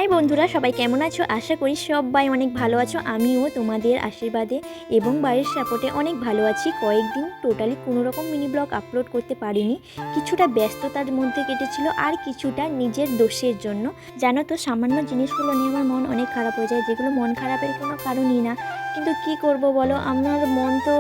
High বন্ধুরা, সবাই কেমন আছো? আশা করি সবাই অনেক ভালো আছো। আমিও তোমাদের আশীর্বাদে এবং বাড়ির সাপোর্টে অনেক ভালো আছি। কয়েকদিন টোটালি কোনো রকম মিনি ব্লগ আপলোড করতে পারিনি। কিছুটা ব্যস্ততার মধ্যে কেটেছিল আর কিছুটা নিজের দোষের জন্য। জানো তো, সামান্য জিনিসগুলো নিয়ে আমার মন অনেক খারাপ হয়ে যায়, যেগুলো মন খারাপের কোনো কারণই না। কিন্তু কি করব বলো, আমার মন তো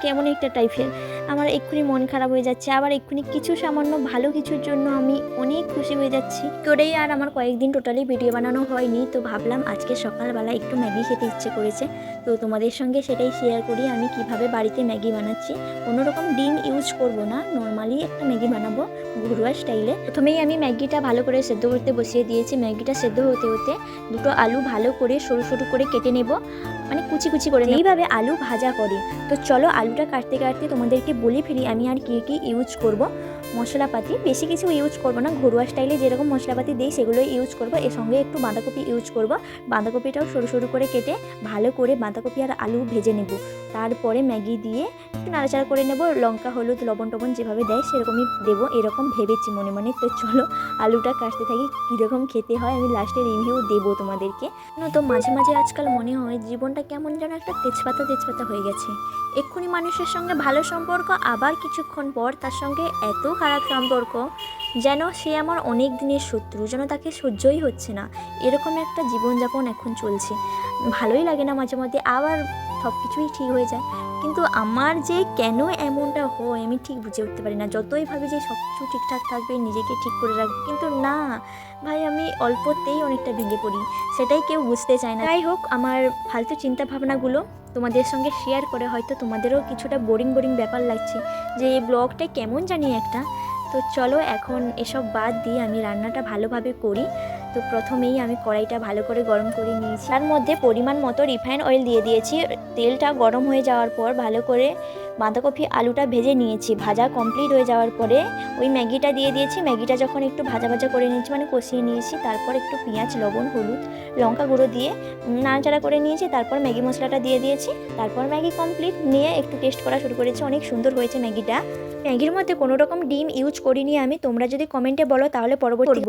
কেমন একটা টাইপের। আমার এক্ষুনি মন খারাপ হয়ে যাচ্ছে, আবার এক্ষুনি কিছু সামান্য ভালো কিছুর জন্য আমি অনেক খুশি হয়ে যাচ্ছি। করেই আর আমার কয়েকদিন টোটালি ভিডিও বানানো হয়নি, তো ভাবলাম আজকে সকালবেলা একটু ম্যাগি খেতে ইচ্ছে করেছে, তো তোমাদের সঙ্গে সেটাই শেয়ার করি আমি কিভাবে বাড়িতে ম্যাগি বানাচ্ছি। কোনো রকম ডিম ইউজ করব না, নর্মালি একটা ম্যাগি বানাবো ঘরোয়া স্টাইলে। প্রথমেই আমি ম্যাগিটা ভালো করে সেদ্ধ করতে বসিয়ে দিয়েছি। ম্যাগিটা সেদ্ধ হতে হতে দুটো আলু ভালো করে সরু সরু করে কেটে নেব, মানে কুচি কুচি করে। এইভাবে আলু ভাজা করে। তো চলো আলুটা কাটতে কাটতে তোমাদেরকে বলে ফেলি আমি আর কী কী ইউজ করব। মশলাপাতি বেশি কিছু ইউজ করব না, ঘরোয়া স্টাইলে যেরকম মশলাপাতি দিই সেগুলোই ইউজ করব। এর সঙ্গে একটু বাঁধাকপি ইউজ করব। বাঁধাকপিটাও সরু সরু করে কেটে ভালো করে বাঁধাকপি আর আলু ভেজে নেব। তারপরে ম্যাগি দিয়ে একটু নাড়াচাড়া করে নেব। লঙ্কা হলুদ লবণ টবণ যেভাবে দেয় সেরকমই দেবো, এরকম ভেবেছি মনে মনে। তো চলো আলুটা কাটতে থাকি, কীরকম খেতে হয় আমি লাস্টে রিভিউ দেবো তোমাদেরকে। তো মাঝে মাঝে আজকাল মনে হয় জীবনটা কেমন যেন একটা তেজপাতা তেজপাতা হয়ে গেছে। এক্ষুনি মানুষের সঙ্গে ভালো সম্পর্ক, আবার কিছুক্ষণ পর তার সঙ্গে এত খারাপ সম্পর্ক যেন সে আমার অনেক দিনের শত্রু, যেন তাকে সহ্যই হচ্ছে না। এরকম একটা জীবনযাপন এখন চলছে। ভালোই লাগে না মাঝে মধ্যে, আবার সব কিছুই ঠিক হয়ে যায়। কিন্তু আমার যে কেন এমনটা হয় আমি ঠিক বুঝে উঠতে পারি না। যতই ভাবি যে সব কিছু ঠিকঠাক থাকবে, নিজেকে ঠিক করে রাখবে, কিন্তু না ভাই, আমি অল্পতেই অনেকটা ভেঙে পড়ি। সেটাই কেউ বুঝতে চায় না। যাই হোক, আমার ফালতু চিন্তা ভাবনাগুলো তোমাদের সঙ্গে শেয়ার করে হয়তো তোমাদেরও কিছুটা বোরিং বোরিং ব্যাপার লাগছে যে এই ব্লগটা কেমন জানি একটা। তো চলো এখন এসব বাদ দিয়ে আমি রান্নাটা ভালোভাবে করি। তো প্রথমেই আমি কড়াইটা ভালো করে গরম করে নিয়েছি, তার মধ্যে পরিমাণ মতো রিফাইন অয়েল দিয়ে দিয়েছি। তেলটা গরম হয়ে যাওয়ার পর ভালো করে বাঁধাকপি আলুটা ভেজে নিয়েছি। ভাজা কমপ্লিট হয়ে যাওয়ার পরে ওই ম্যাগিটা দিয়ে দিয়েছি। ম্যাগিটা যখন একটু ভাজা ভাজা করে নিয়েছি, মানে কষিয়ে নিয়েছি, তারপর একটু পেঁয়াজ লবণ হলুদ লঙ্কা গুঁড়ো দিয়ে নাড়াচাড়া করে নিয়েছি। তারপর ম্যাগি মশলাটা দিয়ে দিয়েছি। তারপর ম্যাগি কমপ্লিট নিয়ে একটু টেস্ট করা শুরু করেছি। অনেক সুন্দর হয়েছে ম্যাগিটা। ম্যাগির মধ্যে কোনো রকম ডিম ইউজ করিনি আমি। তোমরা যদি কমেন্টে বলো তাহলে পরবর্তী